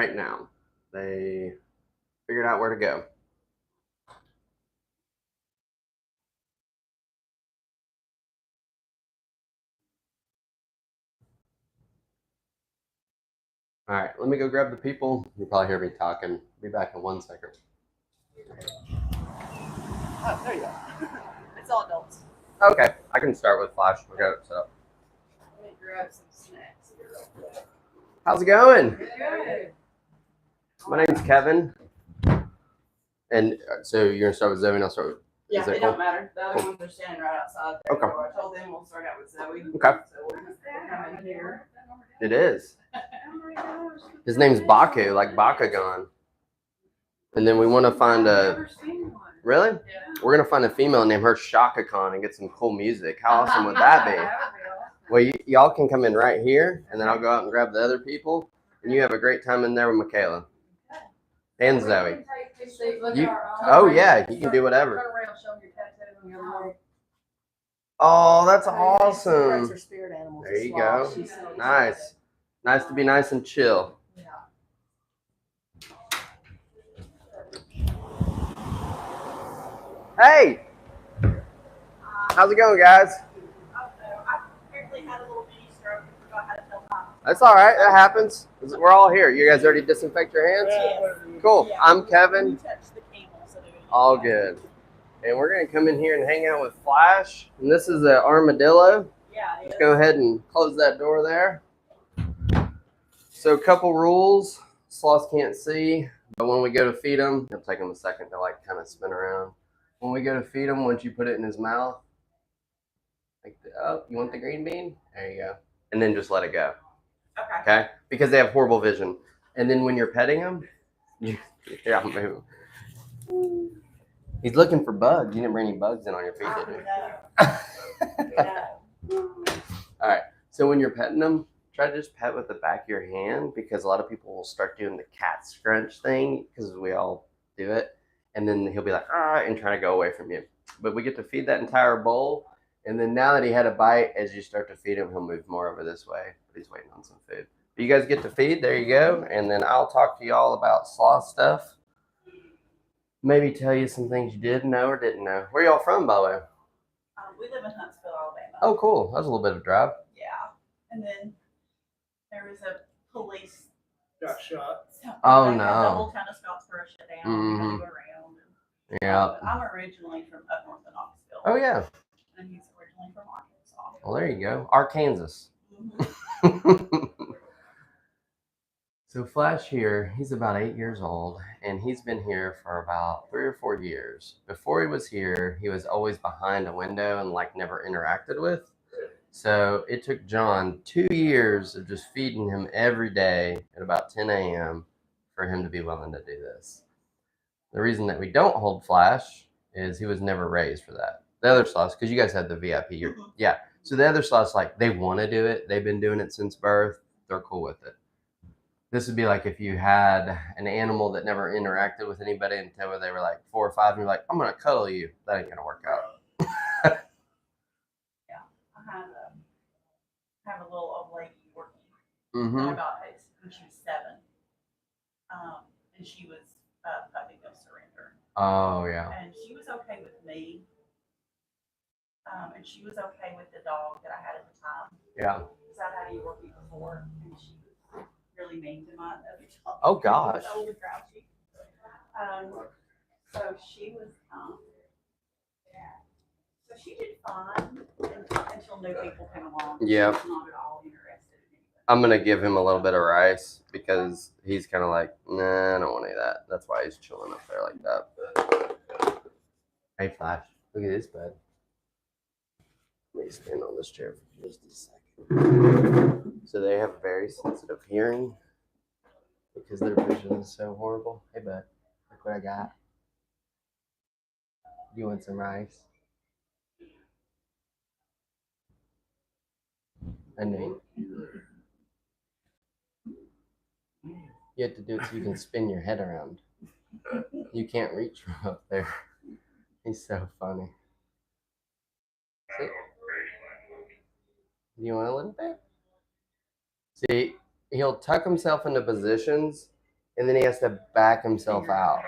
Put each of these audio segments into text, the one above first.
right now. They figured out where to go. All right, let me go grab the people. You'll probably hear me talking. Be back in 1 second. Oh, there you go. It's all adults. Okay, I can start with Flash. We'll get it set up. Let me grab some snacks here real quick. How's it going? Good. My name's Kevin. And so you're gonna start with Zoe and I'll start with. Yeah, it don't matter. The other ones are standing right outside there. Okay. So I told them we'll start out with Zoe. Okay. So we'll just come in here. It is. His name's Baku, like Bakugan. And then we want to find a. Really? Yeah. We're gonna find a female and name her Shaka Khan and get some cool music. How awesome would that be? Well, y'all can come in right here, and then I'll go out and grab the other people, and you have a great time in there with Michaela and Zoe. Oh yeah, you can do whatever. Oh, that's awesome. There you go. Nice. Nice to be nice and chill. Hey! How's it going, guys? That's all right. That happens. We're all here. You guys already disinfect your hands? Yes. Cool. I'm Kevin. All All good. And we're going to come in here and hang out with Flash. And this is an armadillo. Yeah. Let's go ahead and close that door there. So a couple rules. Sloths can't see, but when we go to feed them, it'll take them a second to like kind of spin around. When we go to feed him, once you put it in his mouth, like, oh, you want the green bean? There you go. And then just let it go. Okay? Because they have horrible vision. And then when you're petting him, yeah, I'm moving. He's looking for bugs. You didn't bring any bugs in on your feet, did you? No. All right. So when you're petting them, try to just pet with the back of your hand because a lot of people will start doing the cat scrunch thing because we all do it. And then he'll be like, ah, and trying to go away from you. But we get to feed that entire bowl. And then now that he had a bite, as you start to feed him, he'll move more over this way. But he's waiting on some food. But you guys get to feed. There you go. And then I'll talk to you all about sloth stuff. Maybe tell you some things you did know or didn't know. Where y'all from, by the way? We live in Huntsville, Alabama. Oh, cool. That was a little bit of a drive. Yeah. And then there was a police. Got shot. Oh, The no. whole town of Scottsboro shut down. Mhm. We had to go around. Yeah. I'm originally from up north in Knoxville. Oh, yeah. And he's originally from Arkansas. Well, there you go. Arkansas. Mm-hmm. So Flash here, he's about 8 years old, and he's been here for about 3 or 4 years. Before he was here, he was always behind a window and like never interacted with. So it took John 2 years of just feeding him every day at about 10 a.m. for him to be willing to do this. The reason that we don't hold Flash is he was never raised for that. The other sloths, because you guys had the VIP, yeah. So the other sloths, like, they want to do it. They've been doing it since birth. They're cool with it. This would be like if you had an animal that never interacted with anybody until they were like 4 or 5, and you're like, I'm going to cuddle you. That ain't going to work out. Yeah. I have a little old lady working. Mm-hmm. About when she was 7. And she was puppy mill surrender. Oh, yeah. And she was okay with me. And she was okay with the dog that I had at the time. Yeah. Because I had a working before, and she was really mean to my other dog. Oh, gosh. She was old and grouchy. So she was, so she did fine until new people came along. Yeah. She was not at all interested in anything. I'm going to give him a little bit of rice because he's kind of like, nah, I don't want any of that. That's why he's chilling up there like that. Hey, Flash, look at this bud. Let me stand on this chair for just a second. So they have very sensitive hearing because their vision is so horrible. Hey, bud, look what I got. You want some rice? I know. You have to do it so you can spin your head around. You can't reach from up there. He's so funny. See? You want a little bit? See, he'll tuck himself into positions and then he has to back himself out.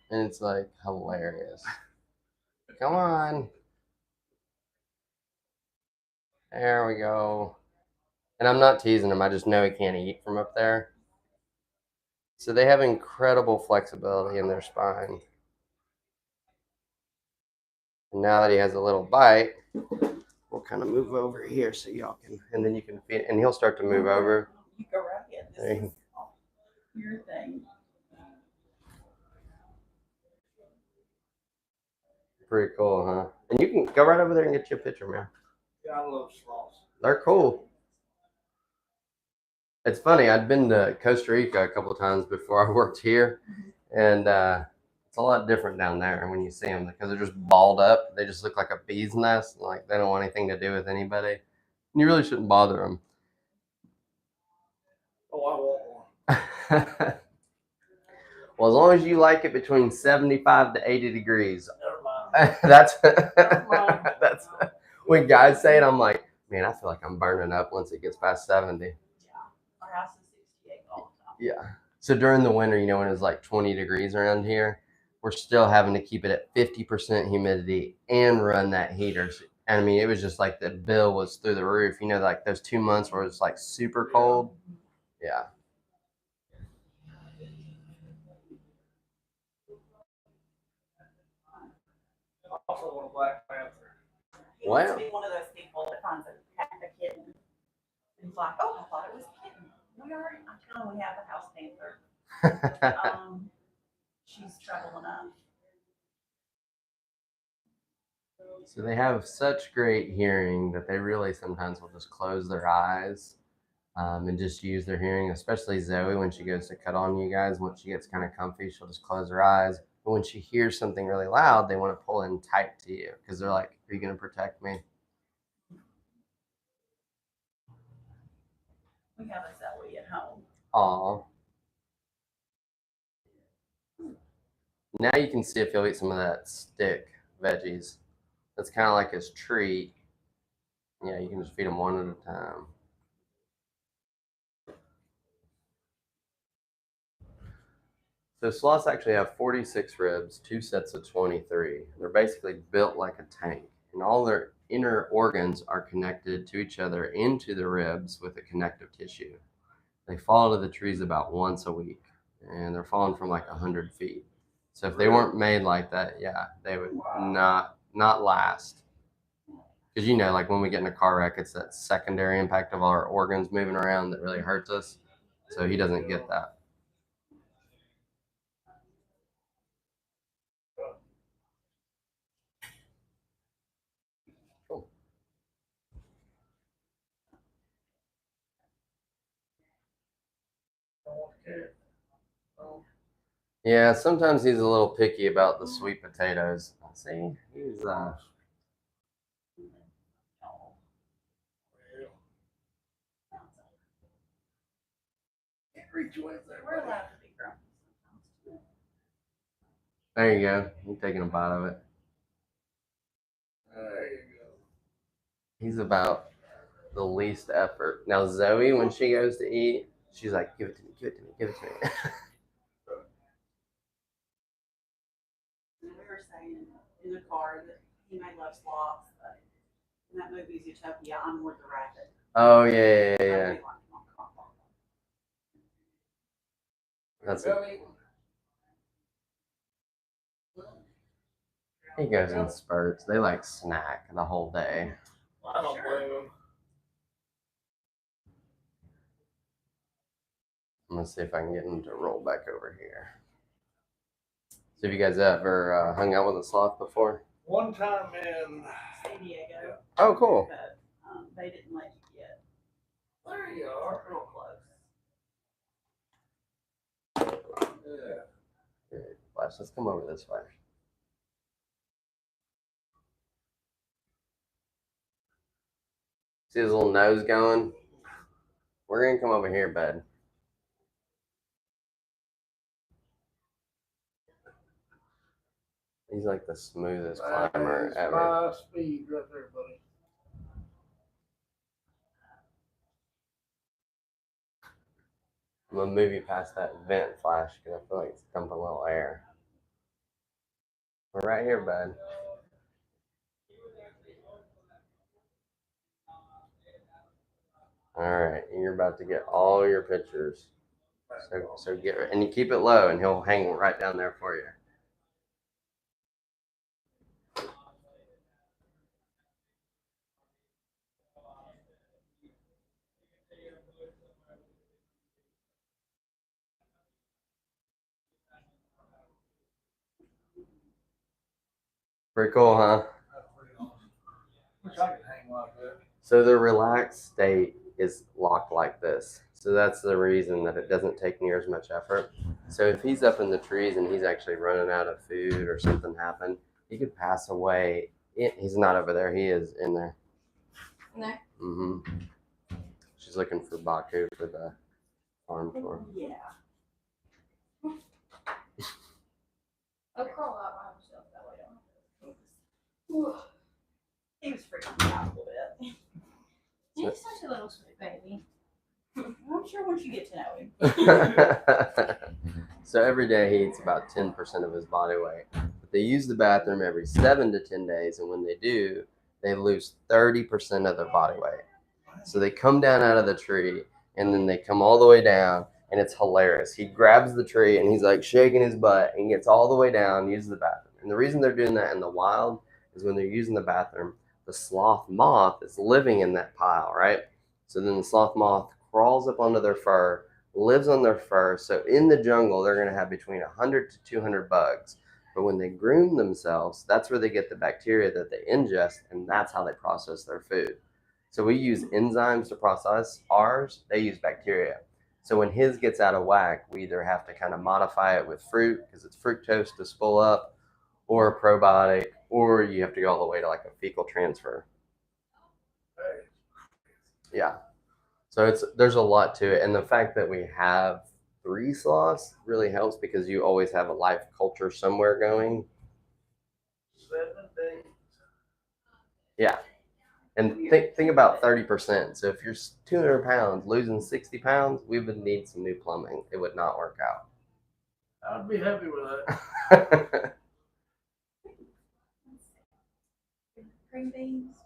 And it's like hilarious. Come on. There we go. And I'm not teasing him. I just know he can't eat from up there. So they have incredible flexibility in their spine. And now that he has a little bite, we'll kind of move over here so y'all can, and then you can feed, and he'll start to move over. You go right ahead. This is your thing. Pretty cool, huh? And you can go right over there and get you a picture, man. Yeah, I love sloths. They're cool. It's funny. I'd been to Costa Rica a couple of times before I worked here, and it's a lot different down there when you see them because they're just balled up. They just look like a bee's nest. Like they don't want anything to do with anybody. And you really shouldn't bother them. Oh, I want one. Well, as long as you like it between 75 to 80 degrees. Never mind. That's when guys say it, I'm like, man, I feel like I'm burning up once it gets past 70. Yeah. Our house is 68 all the time. Yeah. So during the winter, when it's like 20 degrees around here, we're still having to keep it at 50% humidity and run that heater. And I mean, it was just like the bill was through the roof. Like those 2 months where it's like super cold. Yeah. I also want a Black Panther. He wants to be one of those people that finds a kitten. And he's like, oh, I thought it was a kitten. We have a house panther. She's trouble enough. So they have such great hearing that they really sometimes will just close their eyes and just use their hearing, especially Zoe when she goes to cut on you guys. Once she gets kind of comfy, she'll just close her eyes. But when she hears something really loud, they want to pull in tight to you because they're like, are you going to protect me? We have a Zoe at home. Aw. Now you can see if he'll eat some of that stick veggies. That's kind of like his treat. Yeah, you can just feed him one at a time. So sloths actually have 46 ribs, 2 sets of 23. They're basically built like a tank, and all their inner organs are connected to each other into the ribs with a connective tissue. They fall to the trees about once a week, and they're falling from like 100 feet. So if they weren't made like that, yeah, they would not last. Because like when we get in a car wreck, it's that secondary impact of our organs moving around that really hurts us. So he doesn't get that. Cool. Yeah, sometimes he's a little picky about the sweet potatoes. See, he's We're allowed to be grumpy sometimes. there you go. He's taking a bite of it. There you go. He's about the least effort. Now Zoe, when she goes to eat, she's like, give it to me, give it to me, give it to me. We were saying in the car that he may love sloths, but in that movie Utopia, I'm more the rabbit. Oh yeah. That's it. He goes in spurts. They like snack the whole day. I don't blame him. I'm gonna see if I can get him to roll back over here. So have you guys ever hung out with a sloth before? One time in San Diego. Oh, cool. But they didn't let you get. There you are. Real close. Yeah. Good. Flash, let's come over this way. See his little nose going? We're gonna come over here, bud. He's like the smoothest climber That's ever. my speed right there, buddy. I'm gonna move you past that vent flash because I feel like it's dumping a little air. We're right here, bud. All right, you're about to get all your pictures. So get and you keep it low, and he'll hang right down there for you. Pretty cool, huh? That's pretty awesome. Wish I could hang like that. So the relaxed state is locked like this. So that's the reason that it doesn't take near as much effort. So if he's up in the trees and he's actually running out of food or something happened, he could pass away. He's not over there. He is in there. In there? Mm-hmm. She's looking for Baku for the farm tour. Yeah. I'll crawl out by himself that way. He was freaking me out a little bit. He's such a little sweet baby. I'm sure once you get to know him. So every day he eats about 10% of his body weight. But they use the bathroom every 7 to 10 days, and when they do, they lose 30% of their body weight. So they come down out of the tree, and then they come all the way down, and it's hilarious. He grabs the tree, and he's like shaking his butt, and gets all the way down, uses the bathroom. And the reason they're doing that in the wild is when they're using the bathroom, the sloth moth is living in that pile, right? So then the sloth moth crawls up onto their fur, lives on their fur. So in the jungle, they're going to have between 100 to 200 bugs. But when they groom themselves, that's where they get the bacteria that they ingest, and that's how they process their food. So we use enzymes to process ours, they use bacteria. So when his gets out of whack, we either have to kind of modify it with fruit because it's fructose to spool up, or a probiotic, or you have to go all the way to like a fecal transfer. Yeah. So there's a lot to it, and the fact that we have 3 sloths really helps because you always have a life culture somewhere going. 7 days. Yeah, and think about 30%. So if you're 200 pounds, losing 60 pounds, we would need some new plumbing. It would not work out. I'd be happy with that. Green beans.